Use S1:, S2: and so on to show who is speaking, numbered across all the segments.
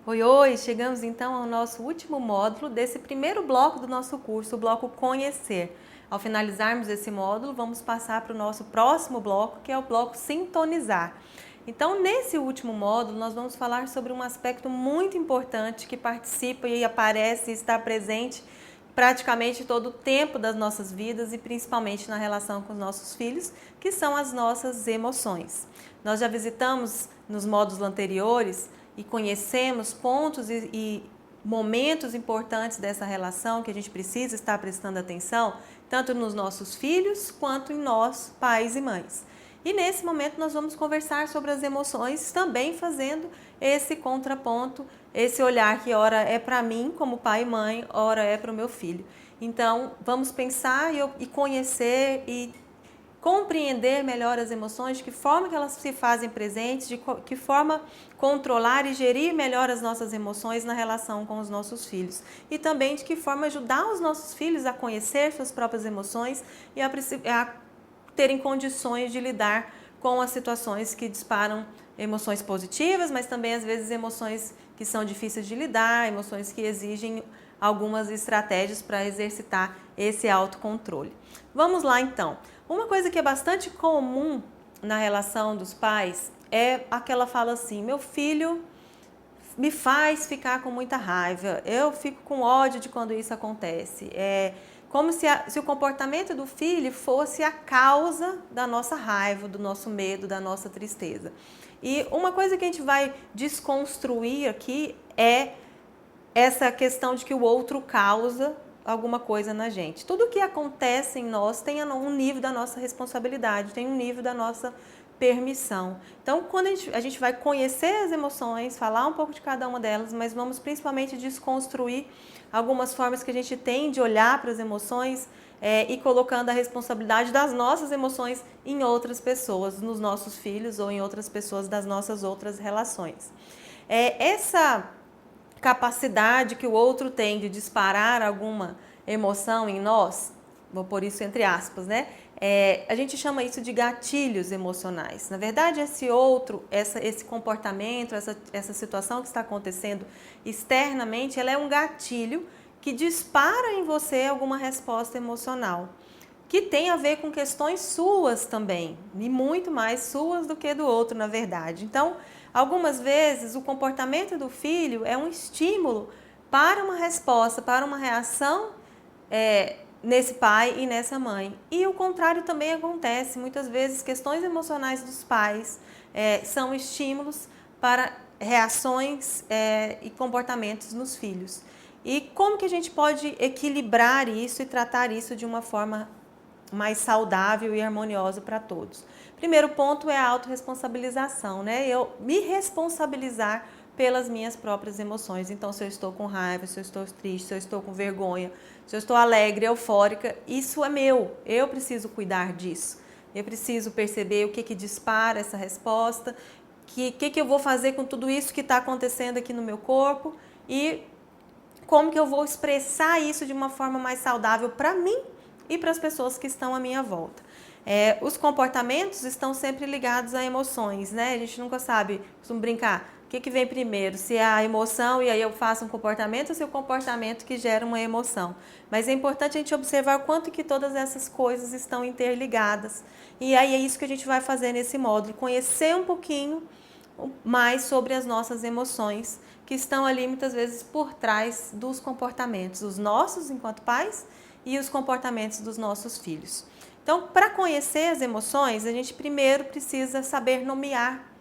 S1: Oi, oi! Chegamos então ao nosso último módulo desse primeiro bloco do nosso curso, o bloco Conhecer. Ao finalizarmos esse módulo, vamos passar para o nosso próximo bloco, que é o bloco Sintonizar. Então, nesse último módulo, nós vamos falar sobre um aspecto muito importante que participa e aparece e está presente praticamente todo o tempo das nossas vidas e principalmente na relação com os nossos filhos, que são as nossas emoções. Nós já visitamos nos módulos anteriores e conhecemos pontos e momentos importantes dessa relação que a gente precisa estar prestando atenção, tanto nos nossos filhos quanto em nós, pais e mães. E nesse momento nós vamos conversar sobre as emoções, também fazendo esse contraponto, esse olhar que ora é para mim como pai e mãe, ora é para o meu filho. Então vamos pensar e conhecer e compreender melhor as emoções, de que forma que elas se fazem presentes, de que forma controlar e gerir melhor as nossas emoções na relação com os nossos filhos. E também de que forma ajudar os nossos filhos a conhecer suas próprias emoções e a terem condições de lidar com as situações que disparam emoções positivas, mas também às vezes emoções que são difíceis de lidar, emoções que exigem algumas estratégias para exercitar esse autocontrole. Vamos lá então. Uma coisa que é bastante comum na relação dos pais é aquela fala assim: meu filho me faz ficar com muita raiva, eu fico com ódio de quando isso acontece. É como se o comportamento do filho fosse a causa da nossa raiva, do nosso medo, da nossa tristeza. E uma coisa que a gente vai desconstruir aqui é essa questão de que o outro causa alguma coisa na gente. Tudo que acontece em nós tem um nível da nossa responsabilidade, tem um nível da nossa permissão. Então, quando a gente vai conhecer as emoções, falar um pouco de cada uma delas, mas vamos principalmente desconstruir algumas formas que a gente tem de olhar para as emoções e colocando a responsabilidade das nossas emoções em outras pessoas, nos nossos filhos ou em outras pessoas das nossas outras relações. Essa capacidade que o outro tem de disparar alguma emoção em nós, vou pôr isso entre aspas, né? A gente chama isso de gatilhos emocionais. Na verdade, esse comportamento, essa situação que está acontecendo externamente, ela é um gatilho que dispara em você alguma resposta emocional, que tem a ver com questões suas também, e muito mais suas do que do outro, na verdade. Então, algumas vezes, o comportamento do filho é um estímulo para uma resposta, para uma reação nesse pai e nessa mãe. E o contrário também acontece. Muitas vezes, questões emocionais dos pais são estímulos para reações e comportamentos nos filhos. E como que a gente pode equilibrar isso e tratar isso de uma forma mais saudável e harmoniosa para todos? Primeiro ponto é a autorresponsabilização, né? Eu me responsabilizar pelas minhas próprias emoções. Então, se eu estou com raiva, se eu estou triste, se eu estou com vergonha, se eu estou alegre, eufórica, isso é meu. Eu preciso cuidar disso. Eu preciso perceber o que dispara essa resposta, o que eu vou fazer com tudo isso que está acontecendo aqui no meu corpo e como que eu vou expressar isso de uma forma mais saudável para mim e para as pessoas que estão à minha volta. Os comportamentos estão sempre ligados a emoções, né? A gente nunca sabe, costumo brincar, o que vem primeiro, se é a emoção e aí eu faço um comportamento ou se é o comportamento que gera uma emoção. Mas é importante a gente observar o quanto que todas essas coisas estão interligadas. E aí é isso que a gente vai fazer nesse módulo, conhecer um pouquinho mais sobre as nossas emoções, que estão ali muitas vezes por trás dos comportamentos, os nossos enquanto pais e os comportamentos dos nossos filhos. Então, para conhecer as emoções, a gente primeiro precisa saber nomear,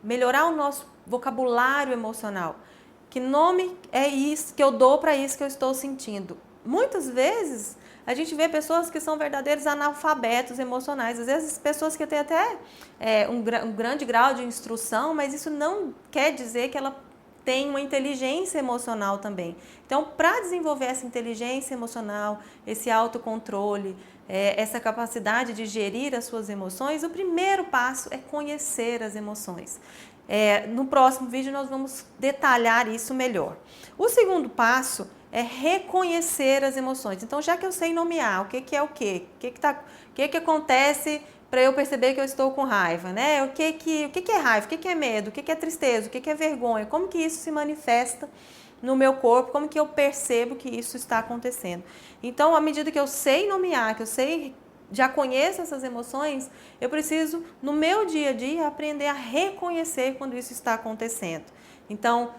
S1: melhorar o nosso vocabulário emocional. Que nome é isso que eu dou para isso que eu estou sentindo? Muitas vezes a gente vê pessoas que são verdadeiros analfabetos emocionais, às vezes pessoas que têm até um grande grau de instrução, mas isso não quer dizer que ela tem uma inteligência emocional também. Então, para desenvolver essa inteligência emocional, esse autocontrole, essa capacidade de gerir as suas emoções, o primeiro passo é conhecer as emoções. No próximo vídeo nós vamos detalhar isso melhor. O segundo passo é reconhecer as emoções. Então, já que eu sei nomear o que é o que acontece para eu perceber que eu estou com raiva, né? O que é raiva, o que é medo, o que é tristeza, o que é vergonha, como que isso se manifesta no meu corpo, como que eu percebo que isso está acontecendo. Então, à medida que eu sei nomear, que eu sei, já conheço essas emoções, eu preciso, no meu dia a dia, aprender a reconhecer quando isso está acontecendo. Então,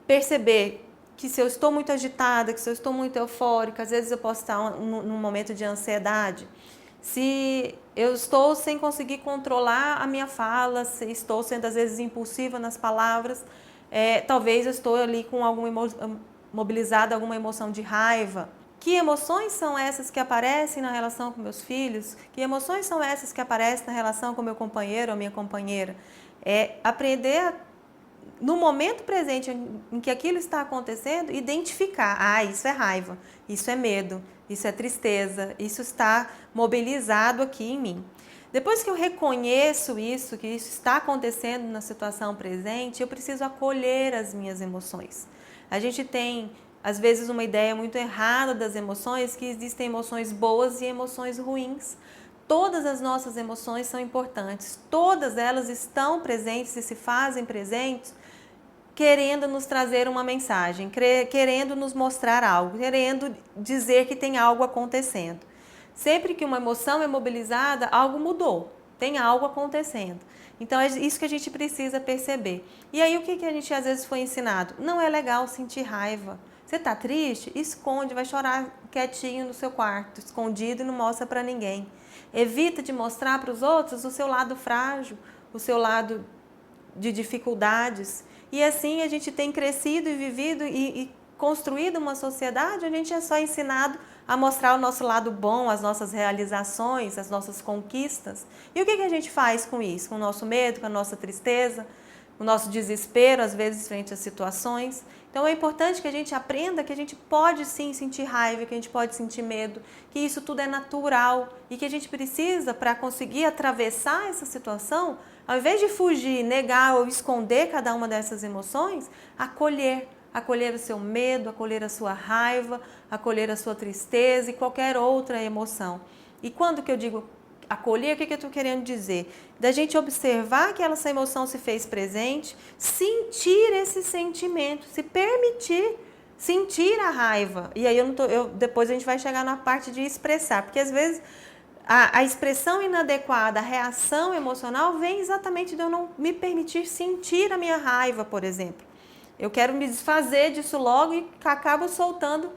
S1: perceber que se eu estou muito agitada, que se eu estou muito eufórica, às vezes eu posso estar num momento de ansiedade. Se eu estou sem conseguir controlar a minha fala, se estou sendo às vezes impulsiva nas palavras, talvez eu estou ali com mobilizada alguma emoção de raiva. Que emoções são essas que aparecem na relação com meus filhos? Que emoções são essas que aparecem na relação com meu companheiro ou minha companheira? Aprender no momento presente em que aquilo está acontecendo, identificar, isso é raiva, isso é medo, isso é tristeza, isso está mobilizado aqui em mim. Depois que eu reconheço isso, que isso está acontecendo na situação presente, eu preciso acolher as minhas emoções. A gente tem, às vezes, uma ideia muito errada das emoções, que existem emoções boas e emoções ruins. Todas as nossas emoções são importantes, todas elas estão presentes e se fazem presentes querendo nos trazer uma mensagem, querendo nos mostrar algo, querendo dizer que tem algo acontecendo. Sempre que uma emoção é mobilizada, algo mudou, tem algo acontecendo. Então é isso que a gente precisa perceber. E aí o que a gente às vezes foi ensinado? Não é legal sentir raiva. Você está triste? Esconde, vai chorar quietinho no seu quarto, escondido e não mostra para ninguém. Evita de mostrar para os outros o seu lado frágil, o seu lado de dificuldades. E assim a gente tem crescido e vivido e construído uma sociedade onde a gente é só ensinado a mostrar o nosso lado bom, as nossas realizações, as nossas conquistas. E o que a gente faz com isso? Com o nosso medo, com a nossa tristeza, o nosso desespero, às vezes, frente às situações. Então é importante que a gente aprenda que a gente pode sim sentir raiva, que a gente pode sentir medo, que isso tudo é natural e que a gente precisa, para conseguir atravessar essa situação, ao invés de fugir, negar ou esconder cada uma dessas emoções, acolher o seu medo, acolher a sua raiva, acolher a sua tristeza e qualquer outra emoção. E quando que eu digo acolher, o que eu estou querendo dizer? Da gente observar que essa emoção se fez presente, sentir esse sentimento, se permitir sentir a raiva. E aí depois a gente vai chegar na parte de expressar, porque às vezes a expressão inadequada, a reação emocional vem exatamente de eu não me permitir sentir a minha raiva, por exemplo. Eu quero me desfazer disso logo e acabo soltando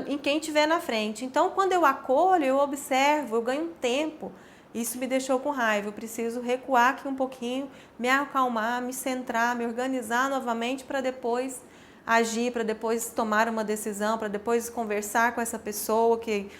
S1: em quem estiver na frente. Então, quando eu acolho, eu observo, eu ganho tempo. Isso me deixou com raiva. Eu preciso recuar aqui um pouquinho, me acalmar, me centrar, me organizar novamente para depois agir, para depois tomar uma decisão, para depois conversar com essa pessoa que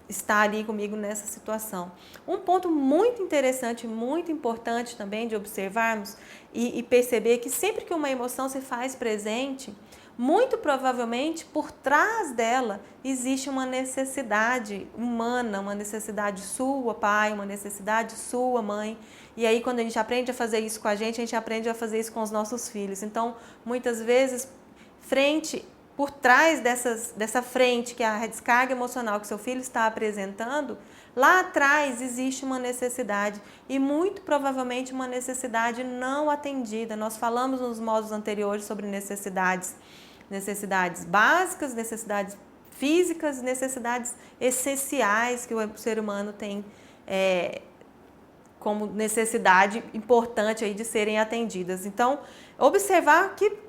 S1: está ali comigo nessa situação. Um ponto muito interessante, muito importante também de observarmos e perceber que sempre que uma emoção se faz presente, muito provavelmente por trás dela existe uma necessidade humana, uma necessidade sua, pai, uma necessidade sua, mãe. E aí quando a gente aprende a fazer isso com a gente aprende a fazer isso com os nossos filhos. Então, muitas vezes, por trás dessa frente, que é a descarga emocional que seu filho está apresentando, lá atrás existe uma necessidade e muito provavelmente uma necessidade não atendida. Nós falamos nos módulos anteriores sobre necessidades básicas, necessidades físicas, necessidades essenciais que o ser humano tem como necessidade importante aí de serem atendidas. Então, observar que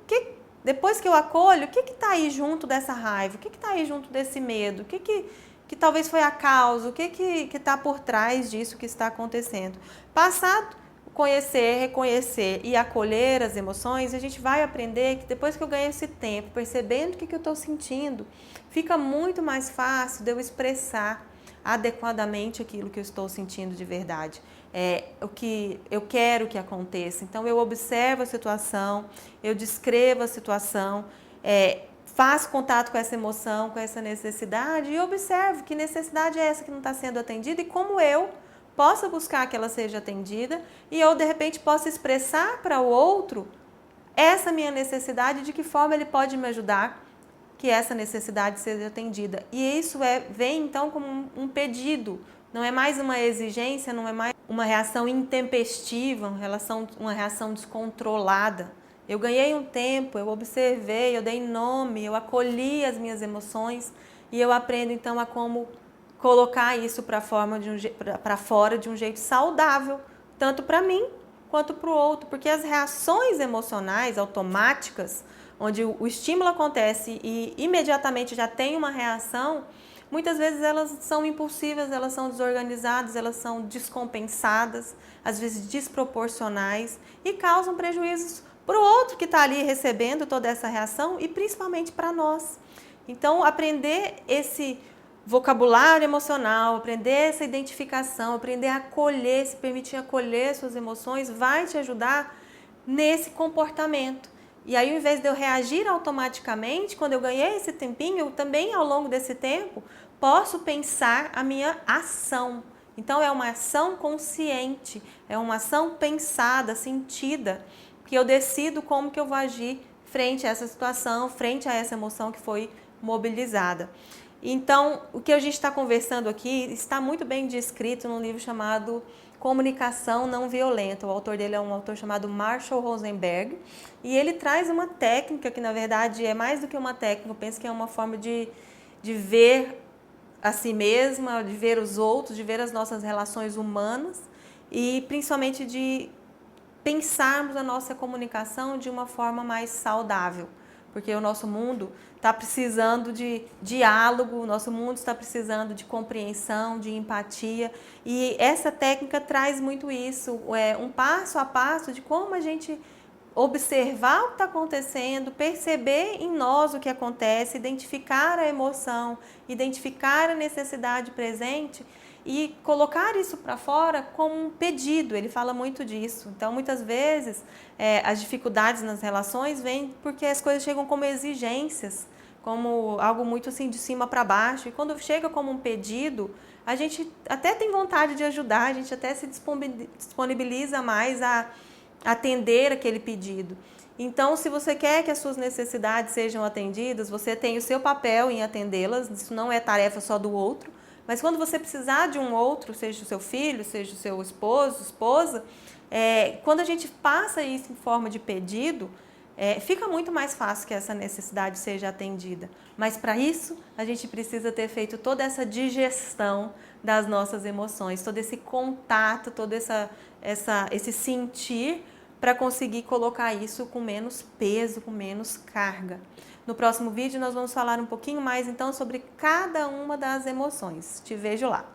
S1: depois que eu acolho, o que está aí junto dessa raiva? O que está aí junto desse medo? O que talvez foi a causa? O que está por trás disso que está acontecendo? Passado conhecer, reconhecer e acolher as emoções, a gente vai aprender que depois que eu ganho esse tempo, percebendo o que eu estou sentindo, fica muito mais fácil de eu expressar adequadamente aquilo que eu estou sentindo de verdade. O que eu quero que aconteça. Então, eu observo a situação, eu descrevo a situação, faço contato com essa emoção, com essa necessidade e observo que necessidade é essa que não está sendo atendida e como eu possa buscar que ela seja atendida e eu, de repente, possa expressar para o outro essa minha necessidade, de que forma ele pode me ajudar que essa necessidade seja atendida. E isso vem, então, como um pedido, não é mais uma exigência, não é mais uma reação intempestiva, uma reação descontrolada. Eu ganhei um tempo, eu observei, eu dei nome, eu acolhi as minhas emoções e eu aprendo então a como colocar isso para fora de um jeito saudável, tanto para mim quanto para o outro, porque as reações emocionais automáticas, onde o estímulo acontece e imediatamente já tem uma reação, muitas vezes elas são impulsivas, elas são desorganizadas, elas são descompensadas, às vezes desproporcionais e causam prejuízos para o outro que está ali recebendo toda essa reação e principalmente para nós. Então, aprender esse vocabulário emocional, aprender essa identificação, aprender a acolher, se permitir acolher suas emoções, vai te ajudar nesse comportamento. E aí, ao invés de eu reagir automaticamente, quando eu ganhei esse tempinho, eu também, ao longo desse tempo, posso pensar a minha ação. Então, é uma ação consciente, é uma ação pensada, sentida, que eu decido como que eu vou agir frente a essa situação, frente a essa emoção que foi mobilizada. Então, o que a gente está conversando aqui está muito bem descrito num livro chamado Comunicação Não Violenta. O autor dele é um autor chamado Marshall Rosenberg e ele traz uma técnica que, na verdade, é mais do que uma técnica, eu penso que é uma forma de ver a si mesma, de ver os outros, de ver as nossas relações humanas e, principalmente, de pensarmos a nossa comunicação de uma forma mais saudável, porque o nosso mundo está precisando de diálogo, o nosso mundo está precisando de compreensão, de empatia, e essa técnica traz muito isso, um passo a passo de como a gente observar o que está acontecendo, perceber em nós o que acontece, identificar a emoção, identificar a necessidade presente e colocar isso para fora como um pedido. Ele fala muito disso. Então, muitas vezes, as dificuldades nas relações vêm porque as coisas chegam como exigências, como algo muito assim de cima para baixo. E quando chega como um pedido, a gente até tem vontade de ajudar, a gente até se disponibiliza mais a atender aquele pedido. Então, se você quer que as suas necessidades sejam atendidas, você tem o seu papel em atendê-las, isso não é tarefa só do outro, mas quando você precisar de um outro, seja o seu filho, seja o seu esposo, esposa, quando a gente passa isso em forma de pedido, fica muito mais fácil que essa necessidade seja atendida. Mas para isso, a gente precisa ter feito toda essa digestão das nossas emoções, todo esse contato, todo esse sentir, para conseguir colocar isso com menos peso, com menos carga. No próximo vídeo nós vamos falar um pouquinho mais então sobre cada uma das emoções. Te vejo lá!